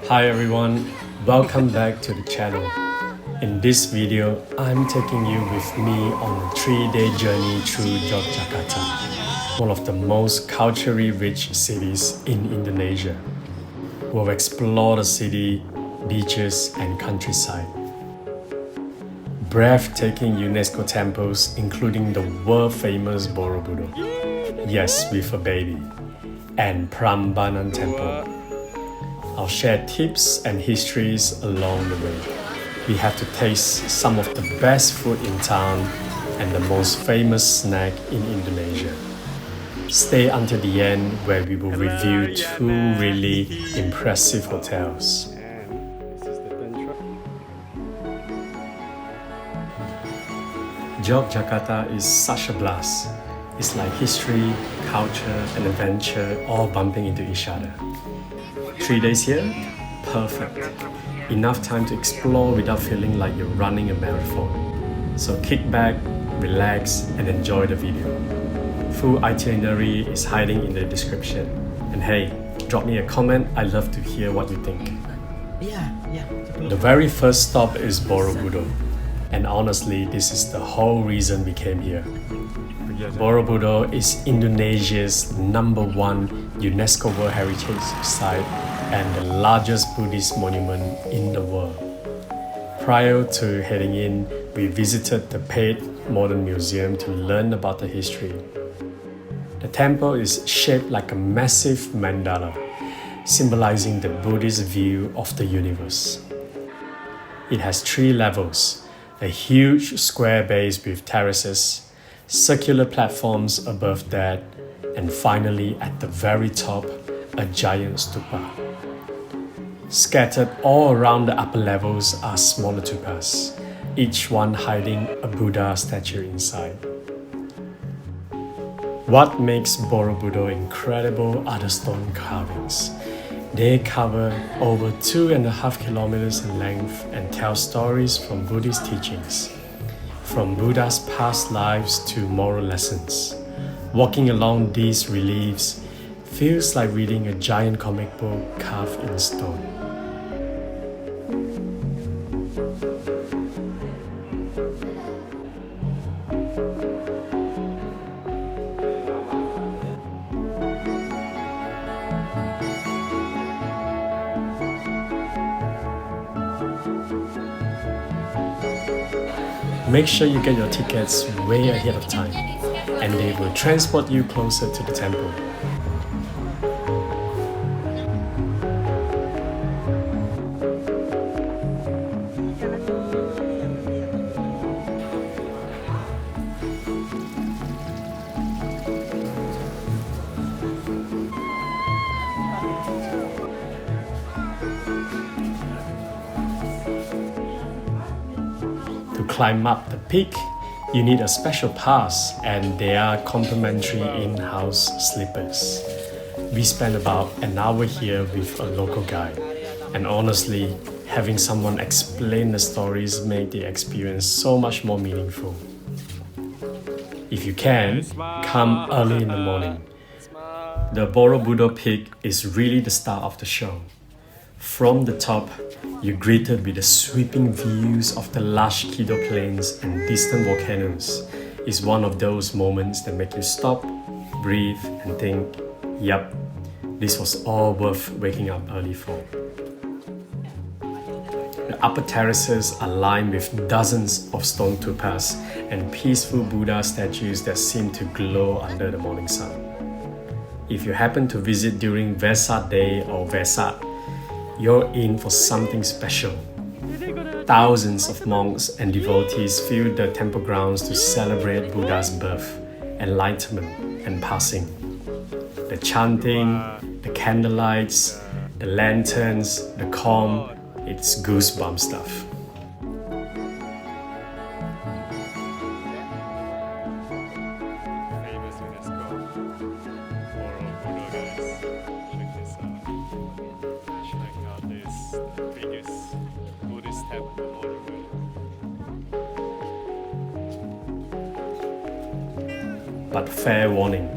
Hi everyone, welcome back to the channel. In this video, I'm taking you with me on a 3-day journey through Yogyakarta, one of the most culturally rich cities in Indonesia. We'll explore the city, beaches and countryside. Breathtaking UNESCO temples including the world-famous Borobudur, yes with a baby, and Prambanan temple. I'll share tips and histories along the way. We have to taste some of the best food in town and the most famous snack in Indonesia. Stay until the end where we will review two really impressive hotels. This is the Tentrem. Yogyakarta is such a blast. It's like history, culture and adventure all bumping into each other. 3 days here? Perfect. Enough time to explore without feeling like you're running a marathon. So kick back, relax and enjoy the video. Full itinerary is hiding in the description. And hey, drop me a comment, I'd love to hear what you think. The very first stop is Borobudur. And honestly, this is the whole reason we came here. Borobudur is Indonesia's #1 UNESCO World Heritage Site and the largest Buddhist monument in the world. Prior to heading in, we visited the paid modern museum to learn about the history. The temple is shaped like a massive mandala, symbolizing the Buddhist view of the universe. It has 3 levels, a huge square base with terraces, circular platforms above that, and finally at the very top, a giant stupa. Scattered all around the upper levels are smaller stupas, each one hiding a Buddha statue inside. What makes Borobudur incredible are the stone carvings. They cover over 2.5 kilometers in length and tell stories from Buddhist teachings, from Buddha's past lives to moral lessons. Walking along these reliefs feels like reading a giant comic book carved in stone. Make sure you get your tickets way ahead of time, and they will transport you closer to the temple. To climb up the peak, you need a special pass and they are complimentary in-house slippers. We spent about an hour here with a local guide, and honestly, having someone explain the stories made the experience so much more meaningful. If you can, come early in the morning. The Borobudur peak is really the star of the show. From the top, you're greeted with the sweeping views of the lush Kido Plains and distant volcanoes. It's one of those moments that make you stop, breathe and think, yup, this was all worth waking up early for. The upper terraces are lined with dozens of stone stupas and peaceful Buddha statues that seem to glow under the morning sun. If you happen to visit during Vesak Day or Vesak, you're in for something special. Thousands of monks and devotees fill the temple grounds to celebrate Buddha's birth, enlightenment, and passing. The chanting, the candlelights, the lanterns, the calm, it's goosebump stuff. Famous UNESCO Borobudur, guys. Check this out. Check out this, the biggest Buddhist temple monument. But fair warning,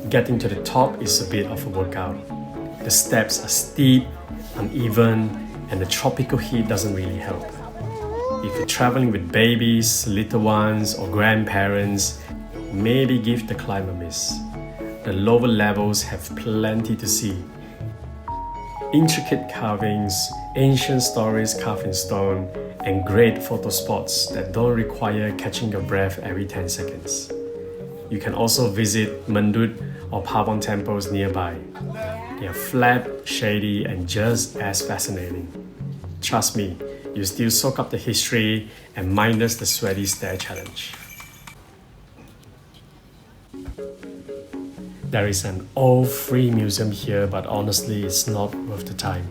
getting to the top is a bit of a workout. The steps are steep, a uneven and the tropical heat doesn't really help. If you're traveling with babies, little ones or grandparents, maybe give the climb a miss. The lower levels have plenty to see. Intricate carvings, ancient stories carved in stone, and great photo spots that don't require catching your breath every 10 seconds. You can also visit Mendut or Pawon temples nearby. They are flat, shady, and just as fascinating. Trust me, you still soak up the history and minus the sweaty stare challenge. There is an old free museum here, but honestly, it's not worth the time.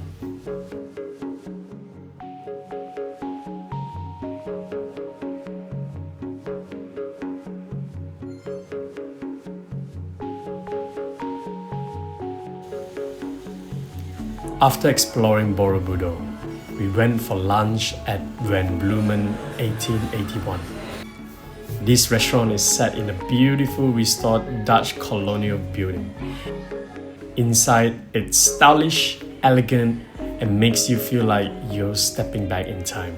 After exploring Borobudur, we went for lunch at Van Blumen 1881. This restaurant is set in a beautiful restored Dutch colonial building. Inside, it's stylish, elegant, and makes you feel like you're stepping back in time.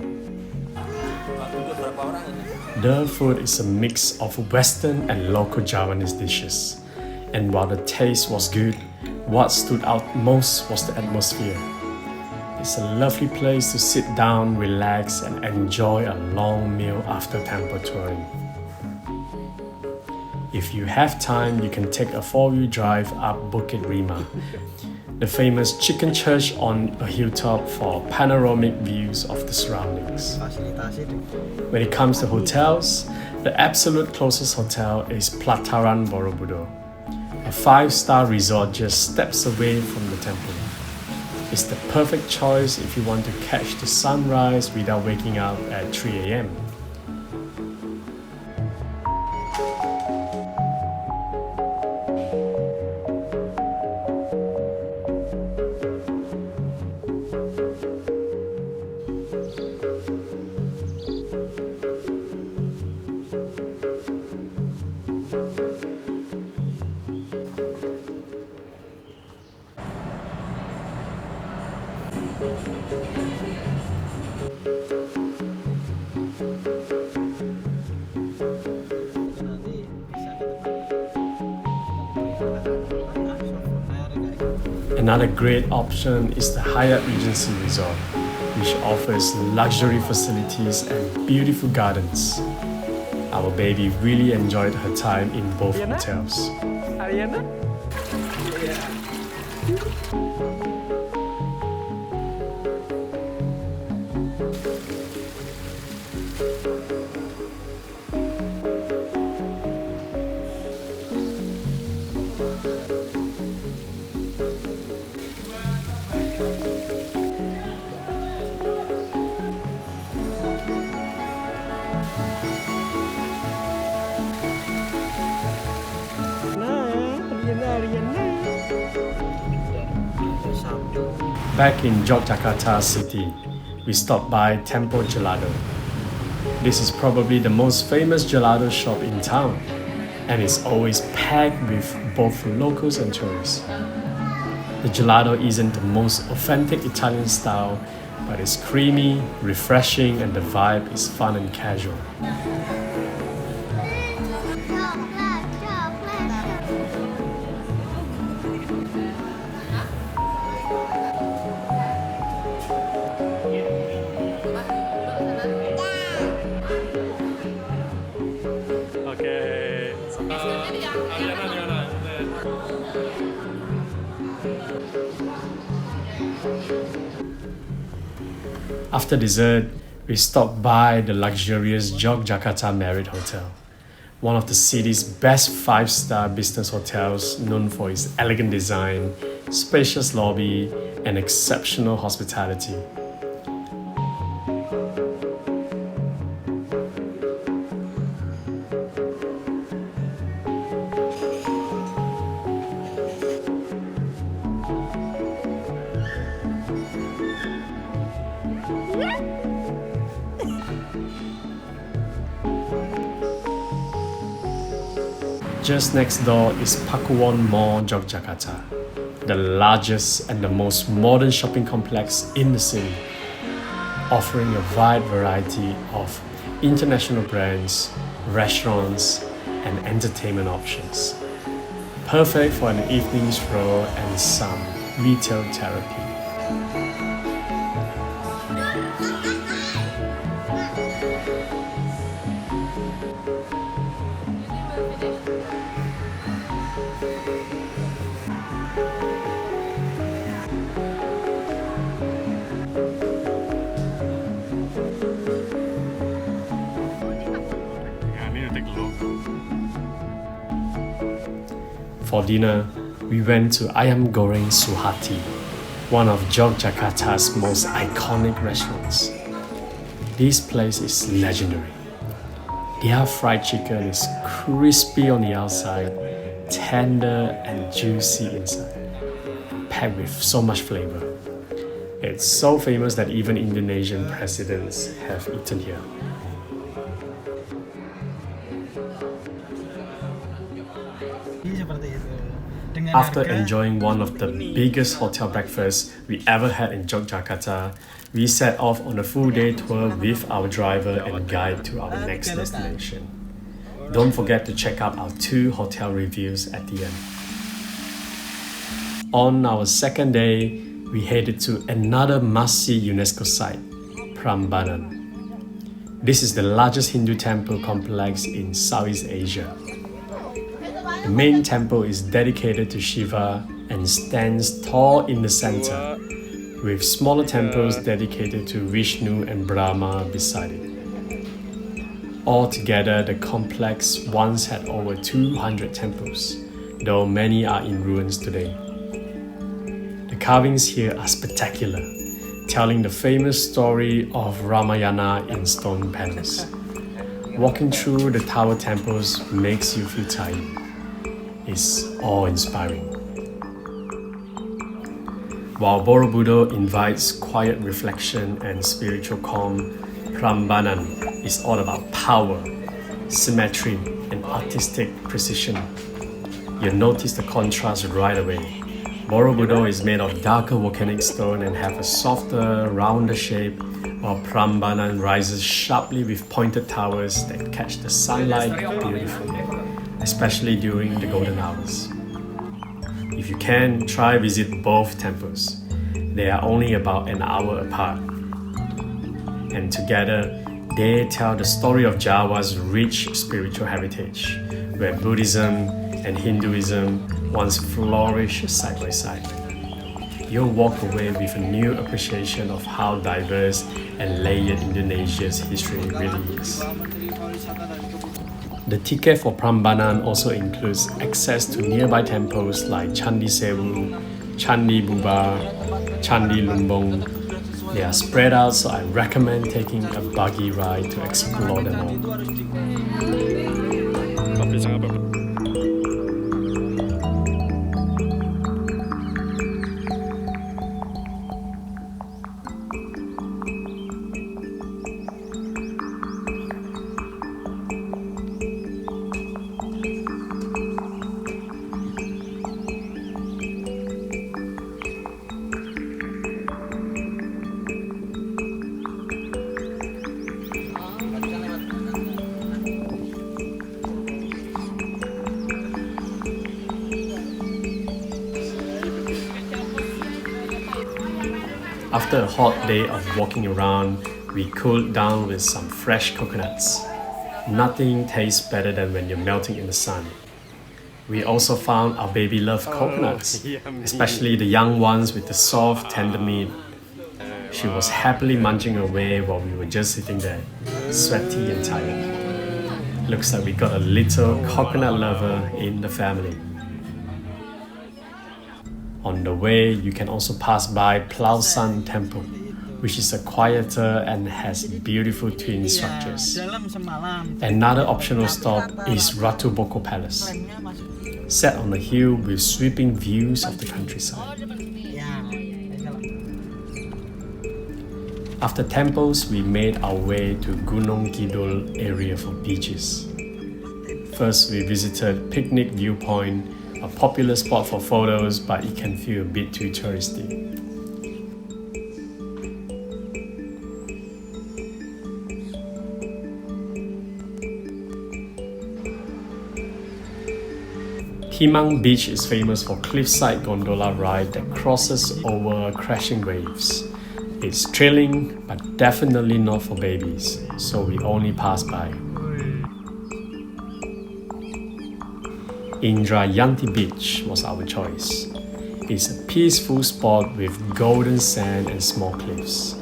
The food is a mix of Western and local Javanese dishes. And while the taste was good, what stood out most was the atmosphere. It's a lovely place to sit down, relax, and enjoy a long meal after temple touring. If you have time, you can take a 4-wheel drive up Bukit Rima, the famous chicken church on a hilltop for panoramic views of the surroundings. When it comes to hotels, the absolute closest hotel is Pelataran Borobudur, a 5-star resort just steps away from the temple. It's the perfect choice if you want to catch the sunrise without waking up at 3 a.m. Another great option is the Hyatt Regency Resort, which offers luxury facilities and beautiful gardens. Our baby really enjoyed her time in both hotels. Back in Yogyakarta city, we stopped by Tempo Gelato. This is probably the most famous gelato shop in town, and it's always packed with both locals and tourists. The gelato isn't the most authentic Italian style, but it's creamy, refreshing, and the vibe is fun and casual. After dessert, we stopped by the luxurious Yogyakarta Marriott Hotel, one of the city's best 5-star business hotels, known for its elegant design, spacious lobby, and exceptional hospitality. Just next door is Pakuwon Mall, Yogyakarta, the largest and the most modern shopping complex in the city, offering a wide variety of international brands, restaurants, and entertainment options. Perfect for an evening stroll and some retail therapy. For dinner, we went to Ayam Goreng Suharti, one of Yogyakarta's most iconic restaurants. This place is legendary. Their fried chicken is crispy on the outside, tender and juicy inside, packed with so much flavor. It's so famous that even Indonesian presidents have eaten here. After enjoying one of the biggest hotel breakfasts we ever had in Yogyakarta, we set off on a full day tour with our driver and guide to our next destination. Don't forget to check out our 2 hotel reviews at the end. On our second day, we headed to another must-see UNESCO site, Prambanan. This is the largest Hindu temple complex in Southeast Asia. The main temple is dedicated to Shiva and stands tall in the center, with smaller temples dedicated to Vishnu and Brahma beside it. Altogether, the complex once had over 200 temples, though many are in ruins today. The carvings here are spectacular, telling the famous story of Ramayana in stone panels. Walking through the tower temples makes you feel tired. It's awe-inspiring. While Borobudur invites quiet reflection and spiritual calm, Prambanan is all about power, symmetry, and artistic precision. You'll notice the contrast right away. Borobudur is made of darker volcanic stone and have a softer, rounder shape, while Prambanan rises sharply with pointed towers that catch the sunlight beautifully, especially during the golden hours. If you can, try visit both temples. They are only about an hour apart. And together, they tell the story of Java's rich spiritual heritage, where Buddhism and Hinduism once flourished side by side. You'll walk away with a new appreciation of how diverse and layered Indonesia's history really is. The ticket for Prambanan also includes access to nearby temples like Candi Sewu, Candi Bubar, Candi Lumbung. They are spread out, so I recommend taking a buggy ride to explore them all. After a hot day of walking around, we cooled down with some fresh coconuts. Nothing tastes better than when you're melting in the sun. We also found our baby love coconuts, especially the young ones with the soft, tender meat. She was happily munching away while we were just sitting there, sweaty and tired. Looks like we got a little coconut lover in the family. On the way, you can also pass by Sultan Temple, which is a quieter and has beautiful twin structures. Another optional stop is Ratu Boko Palace, set on a hill with sweeping views of the countryside. After temples, we made our way to Gunung Kidul area for beaches. First, we visited Picnic Viewpoint, a popular spot for photos, but it can feel a bit too touristy. Himang Beach is famous for cliffside gondola ride that crosses over crashing waves. It's thrilling, but definitely not for babies, so we only pass by. Indrayanti Beach was our choice. It's a peaceful spot with golden sand and small cliffs.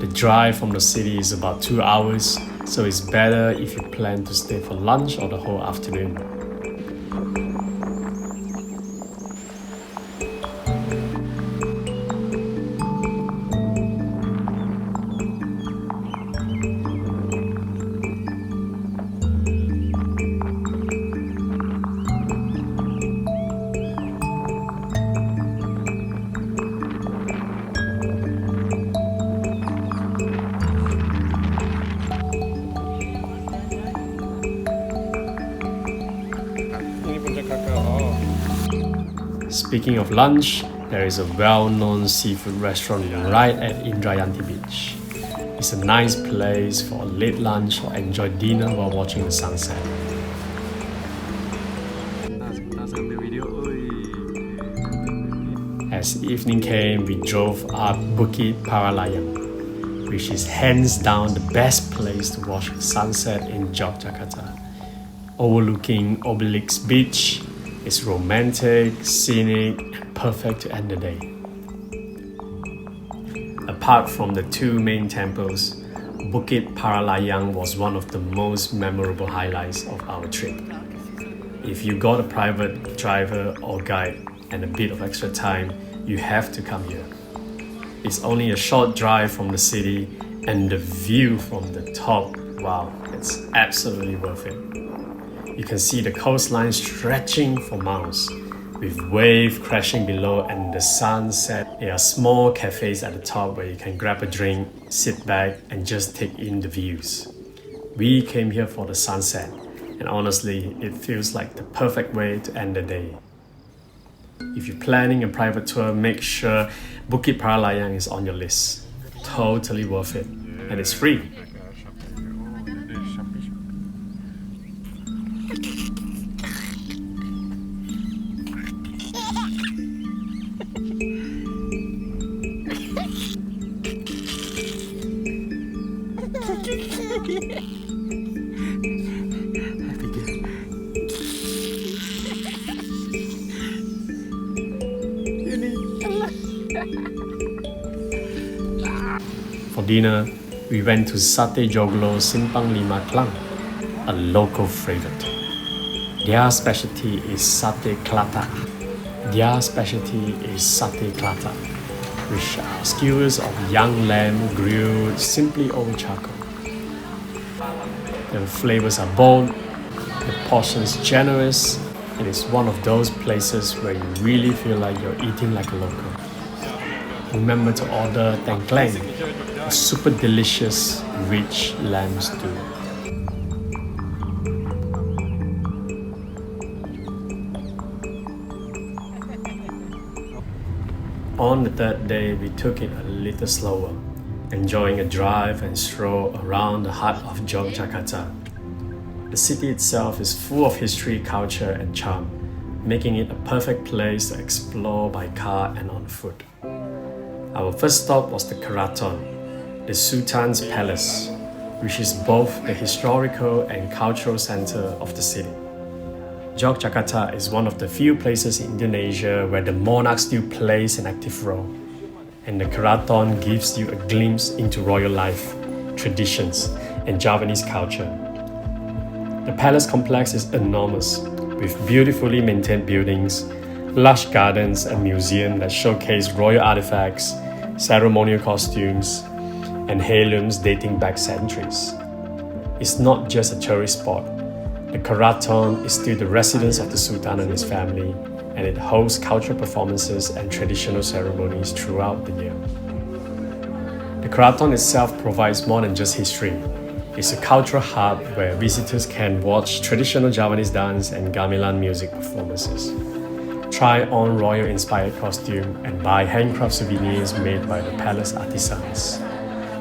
The drive from the city is about 2 hours, so it's better if you plan to stay for lunch or the whole afternoon. Speaking of lunch, there is a well-known seafood restaurant right at Indrayanti Beach. It's a nice place for a late lunch or enjoy dinner while watching the sunset. As evening came, we drove up Bukit Paralayang, which is hands down the best place to watch the sunset in Yogyakarta. Overlooking Obelix Beach, it's romantic, scenic, and perfect to end the day. Apart from the two main temples, Bukit Paralayang was one of the most memorable highlights of our trip. If you got a private driver or guide and a bit of extra time, you have to come here. It's only a short drive from the city, and the view from the top, wow, it's absolutely worth it. You can see the coastline stretching for miles, with waves crashing below and the sunset. There are small cafes at the top where you can grab a drink, sit back, and just take in the views. We came here for the sunset, and honestly, it feels like the perfect way to end the day. If you're planning a private tour, make sure Bukit Paralayang is on your list. Totally worth it, and it's free. For dinner, we went to Sate Joglo Simpang Lima Klang, a local favorite. Their specialty is sate klatak. Which are skewers of young lamb grilled simply over charcoal. The flavors are bold, the portions generous, and it's one of those places where you really feel like you're eating like a local. Remember to order Tentrem, a super delicious, rich lamb stew. On the third day, we took it a little slower, enjoying a drive and stroll around the heart of Yogyakarta. The city itself is full of history, culture, and charm, making it a perfect place to explore by car and on foot. Our first stop was the Kraton, the Sultan's palace, which is both the historical and cultural center of the city. Yogyakarta is one of the few places in Indonesia where the monarch still plays an active role, and the Kraton gives you a glimpse into royal life, traditions, and Javanese culture. The palace complex is enormous, with beautifully maintained buildings, lush gardens, and museums that showcase royal artifacts, ceremonial costumes, and heirlooms dating back centuries. It's not just a tourist spot. The Kraton is still the residence of the Sultan and his family, and it hosts cultural performances and traditional ceremonies throughout the year. The Kraton itself provides more than just history. It's a cultural hub where visitors can watch traditional Javanese dance and gamelan music performances. Try on royal-inspired costume and buy handcraft souvenirs made by the palace artisans.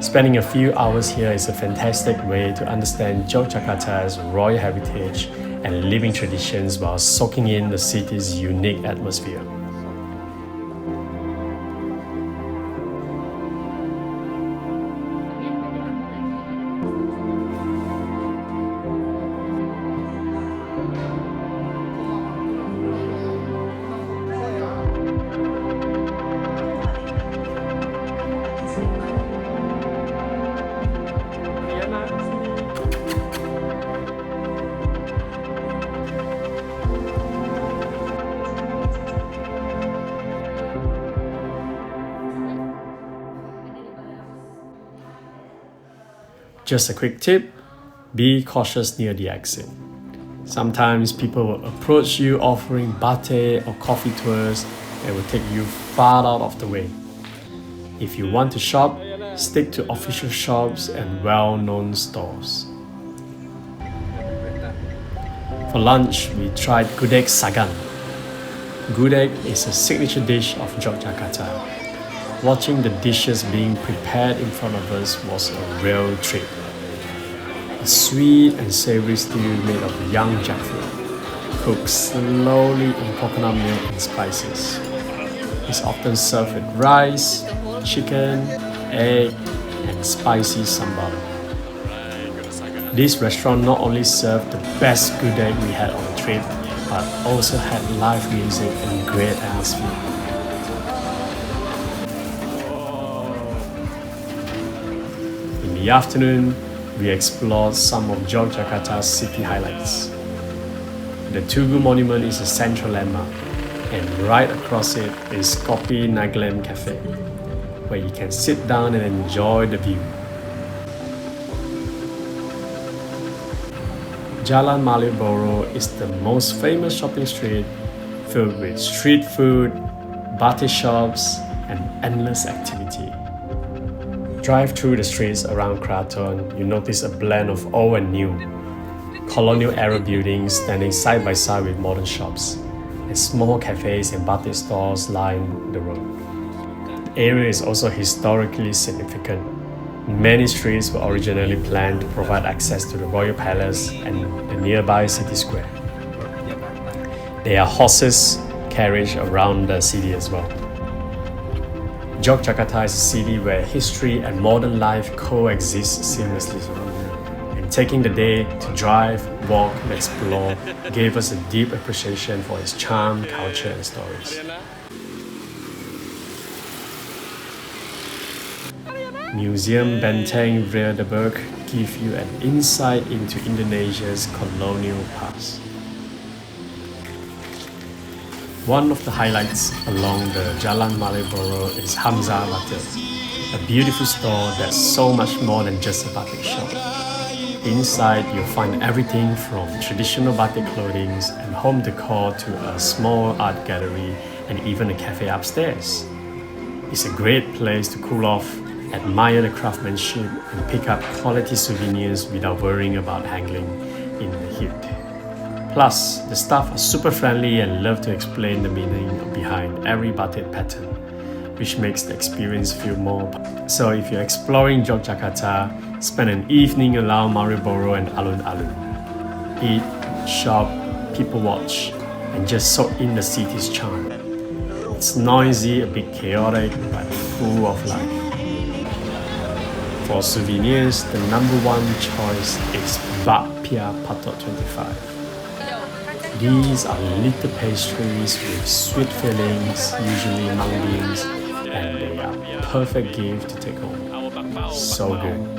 Spending a few hours here is a fantastic way to understand Yogyakarta's royal heritage and living traditions while soaking in the city's unique atmosphere. Just a quick tip, be cautious near the exit. Sometimes people will approach you offering batik or coffee tours and will take you far out of the way. If you want to shop, stick to official shops and well-known stores. For lunch, we tried Gudeg Sagan. Gudeg is a signature dish of Yogyakarta. Watching the dishes being prepared in front of us was a real treat. A sweet and savory stew made of young jackfruit, cooked slowly in coconut milk and spices. It's often served with rice, chicken, egg, and spicy sambal. This restaurant not only served the best gudeg we had on the trip, but also had live music and great atmosphere. In the afternoon, we explored some of Yogyakarta's city highlights. The Tugu Monument is a central landmark, and right across it is Kopi Naglen Cafe, where you can sit down and enjoy the view. Jalan Malioboro is the most famous shopping street, filled with street food, batik shops, and endless activity. Drive through the streets around Kraton, you notice a blend of old and new. Colonial era buildings standing side by side with modern shops, and small cafes and batik stores line the road. The area is also historically significant. Many streets were originally planned to provide access to the royal palace and the nearby city square. There are horses carriage around the city as well. Yogyakarta is a city where history and modern life coexist seamlessly. And taking the day to drive, walk, and explore gave us a deep appreciation for its charm, culture, and stories. Museum Benteng Vredenburg give you an insight into Indonesia's colonial past. One of the highlights along the Jalan Malioboro is Hamza Batik, a beautiful store that's so much more than just a batik shop. Inside, you'll find everything from traditional batik clothing and home decor to a small art gallery and even a cafe upstairs. It's a great place to cool off, admire the craftsmanship, and pick up quality souvenirs without worrying about haggling in the heat. Plus, the staff are super friendly and love to explain the meaning behind every batik pattern, which makes the experience feel more. So if you're exploring Yogyakarta, spend an evening around Malioboro and Alun-Alun. Eat, shop, people watch, and just soak in the city's charm. It's noisy, a bit chaotic, but full of life. For souvenirs, the number one choice is Bakpia Patok 25. These are little pastries with sweet fillings, usually mung beans, and they are a perfect gift to take home. So good.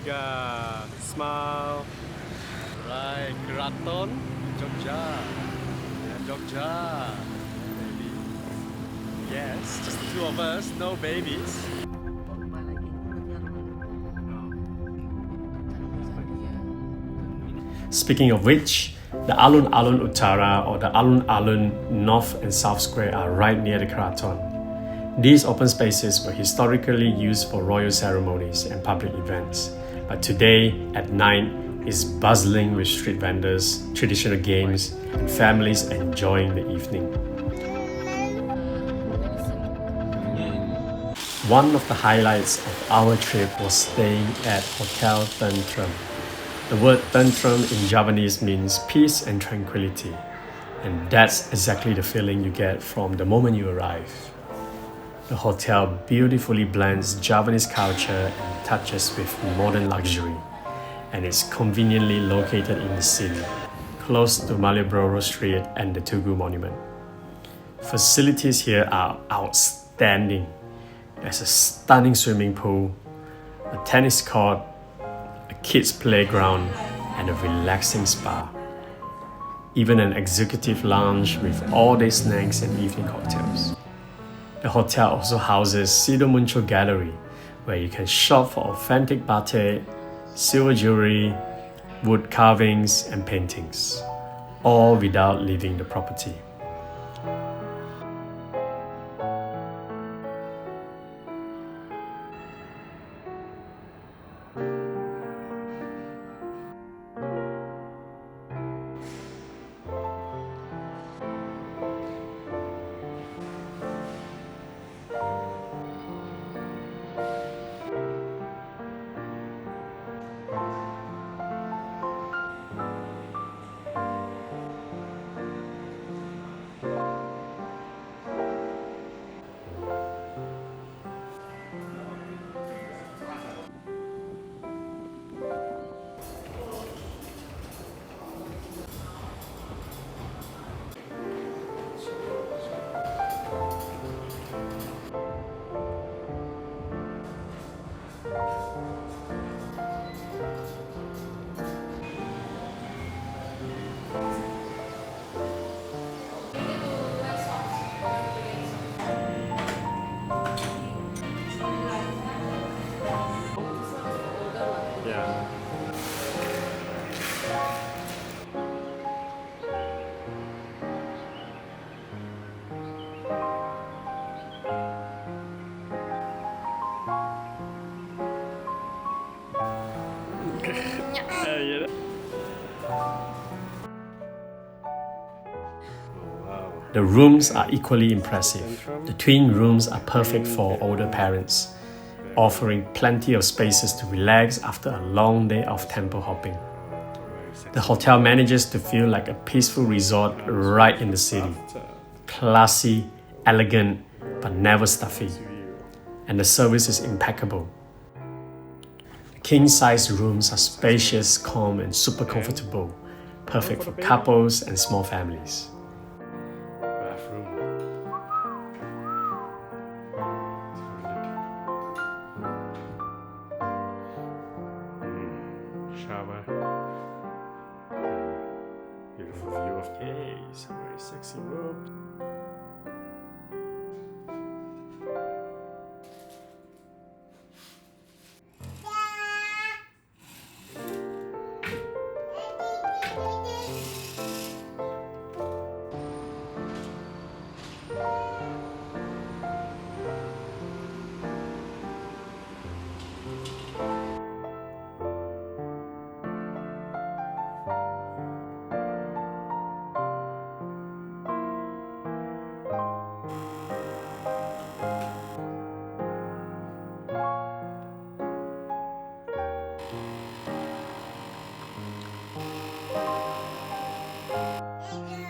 Yoga. Smile. Right, Kraton, Jogja. Yeah, Jogja. Baby. Yes, just the two of us, no babies. Speaking of which, the Alun-Alun Utara or the Alun-Alun North and South Square are right near the Kraton. These open spaces were historically used for royal ceremonies and public events, but today, at night, is bustling with street vendors, traditional games, and families enjoying the evening. One of the highlights of our trip was staying at Hotel Tentrem. The word Tentrem in Javanese means peace and tranquility, and that's exactly the feeling you get from the moment you arrive. The hotel beautifully blends Javanese culture and touches with modern luxury, and is conveniently located in the city, close to Malioboro Street and the Tugu Monument. Facilities here are outstanding. There's a stunning swimming pool, a tennis court, a kids' playground, and a relaxing spa. Even an executive lounge with all-day snacks and evening cocktails. The hotel also houses Sido Muncul Gallery, where you can shop for authentic batik, silver jewelry, wood carvings, and paintings, all without leaving the property. Yeah. Yeah. Wow. The rooms are equally impressive. The twin rooms are perfect for older parents, offering plenty of spaces to relax after a long day of temple hopping. The hotel manages to feel like a peaceful resort right in the city. Classy, elegant, but never stuffy. And the service is impeccable. King-size rooms are spacious, calm, and super comfortable, perfect for couples and small families. Bathroom. Shower. Beautiful view of Some very sexy rooms.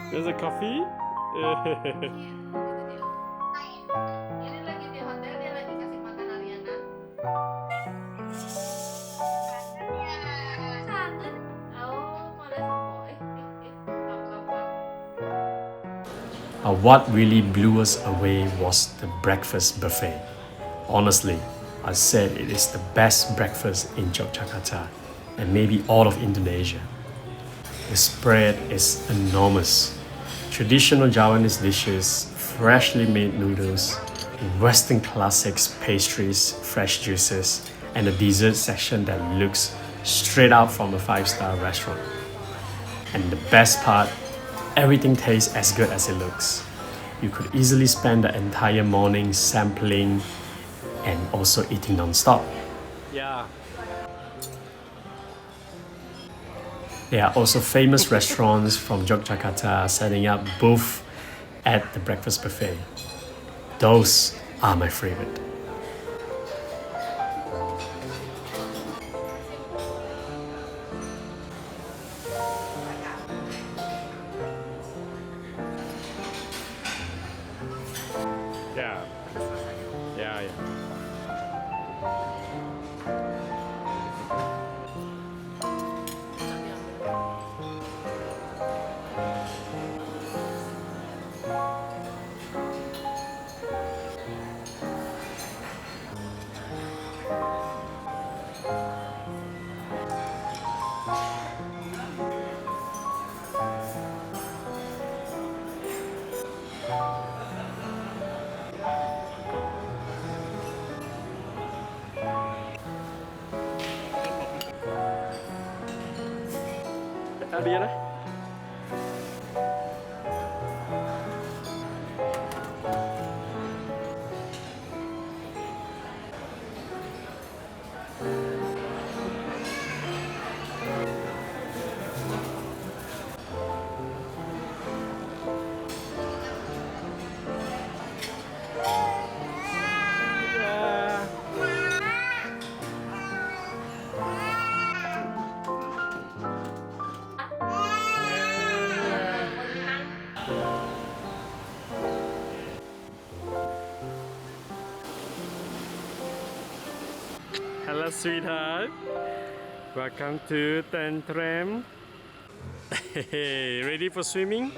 There's a coffee. Ini lagi di hotel, dia lagi kasih makan Ariana. Kangen. Oh, malah boy. What really blew us away was the breakfast buffet. Honestly, I said it is the best breakfast in Yogyakarta and maybe all of Indonesia. The spread is enormous. Traditional Javanese dishes, freshly made noodles, Western classics, pastries, fresh juices, and a dessert section that looks straight out from a five-star restaurant. And the best part, everything tastes as good as it looks. You could easily spend the entire morning sampling and also eating non-stop. Yeah. There are also famous restaurants from Yogyakarta setting up booths at the breakfast buffet. Those are my favorite. Yeah. Yeah, yeah. Dia dah. Hello, sweetheart. Welcome to Tentrem. Hey, ready for swimming?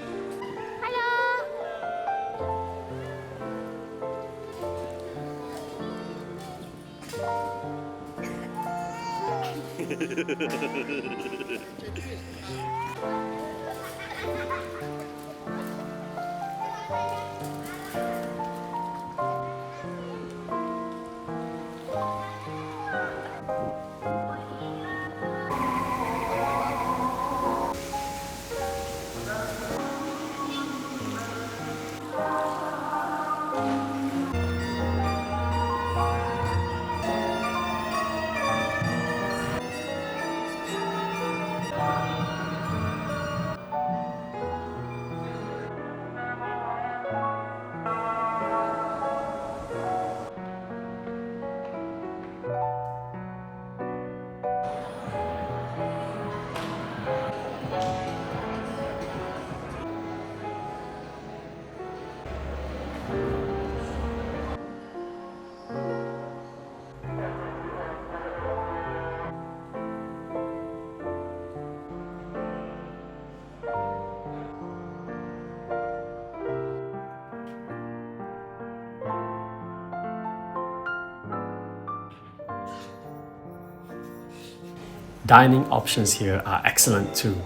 Dining options here are excellent too.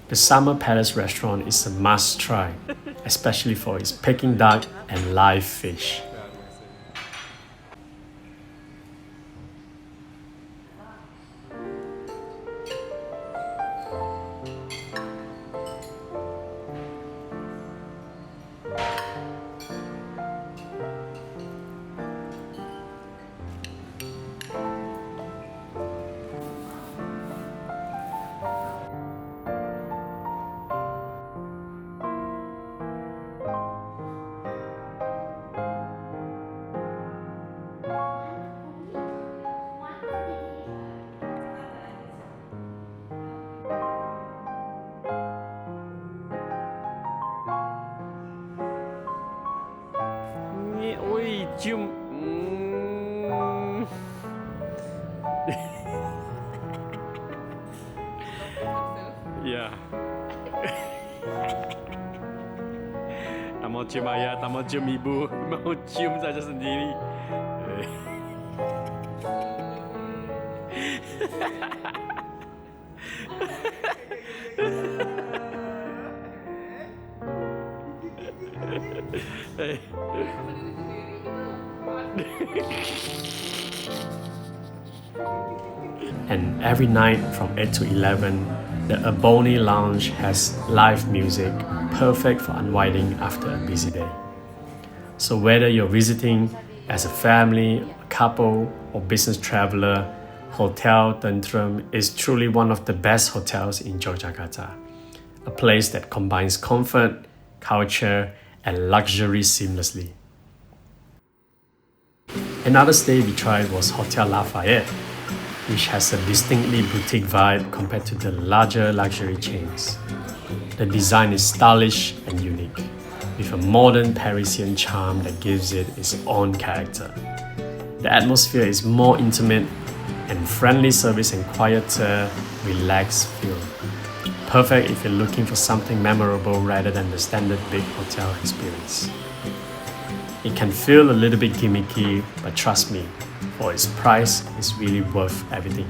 The Summer Palace restaurant is a must try, especially for its Peking duck and live fish. Cium. Ya. Tak mau cium ayah, tak mau cium ibu, mau cium saja sendiri. And every night from 8 to 11, the Aboni Lounge has live music, perfect for unwinding after a busy day. So whether you're visiting as a family, a couple, or business traveler, Hotel Tentrem is truly one of the best hotels in Yogyakarta. A place that combines comfort, culture, and luxury seamlessly. Another stay we tried was Hotel Lafayette, which has a distinctly boutique vibe compared to the larger luxury chains. The design is stylish and unique, with a modern Parisian charm that gives it its own character. The atmosphere is more intimate and friendly service and quieter, relaxed feel. Perfect if you're looking for something memorable rather than the standard big hotel experience. It can feel a little bit gimmicky, but trust me, for its price, it's really worth everything.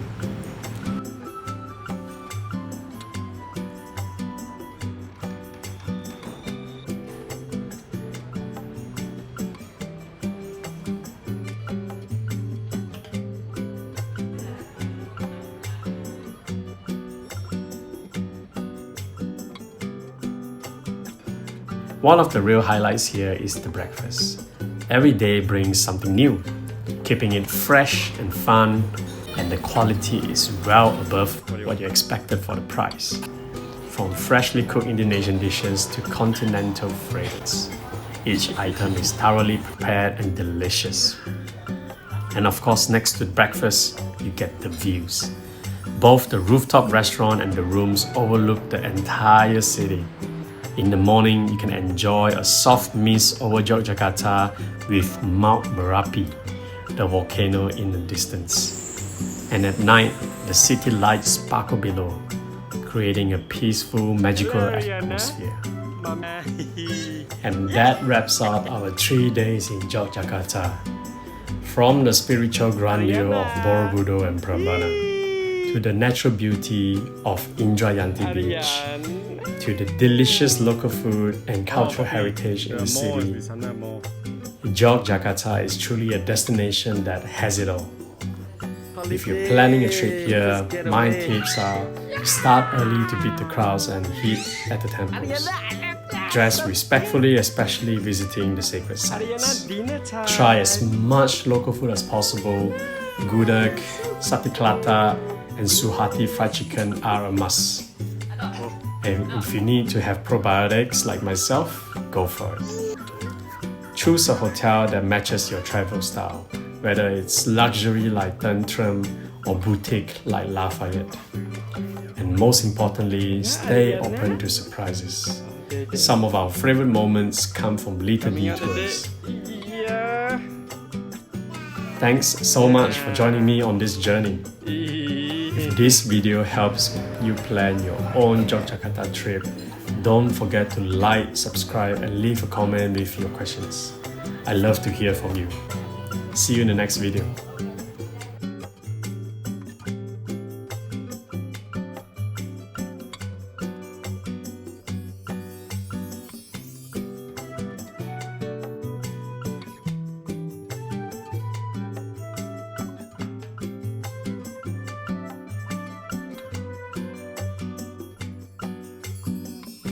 One of the real highlights here is the breakfast. Every day brings something new, keeping it fresh and fun, and the quality is well above what you expected for the price. From freshly cooked Indonesian dishes to continental flavors, each item is thoroughly prepared and delicious. And of course, next to breakfast, you get the views. Both the rooftop restaurant and the rooms overlook the entire city. In the morning, you can enjoy a soft mist over Yogyakarta with Mount Merapi, the volcano in the distance. And at night, the city lights sparkle below, creating a peaceful, magical atmosphere. And that wraps up our 3 days in Yogyakarta. From the spiritual grandeur of Borobudur and Prambanan, to the natural beauty of Indrayanti Beach, to the delicious local food and cultural heritage in the city, Yogyakarta is truly a destination that has it all. If you're planning a trip here, my tips are start early to beat the crowds and hit at the temples. Dress respectfully, especially visiting the sacred sites. Try as much local food as possible. Gudeg, sate klatak, and Suharti fried chicken are a must. And if you need to have probiotics like myself, go for it. Choose a hotel that matches your travel style, whether it's luxury like Tentrem or boutique like Lafayette. And most importantly, stay open to surprises. Some of our favorite moments come from little detours. Thanks so much for joining me on this journey. If this video helps you plan your own Yogyakarta trip, don't forget to like, subscribe, and leave a comment with your questions. I love to hear from you. See you in the next video.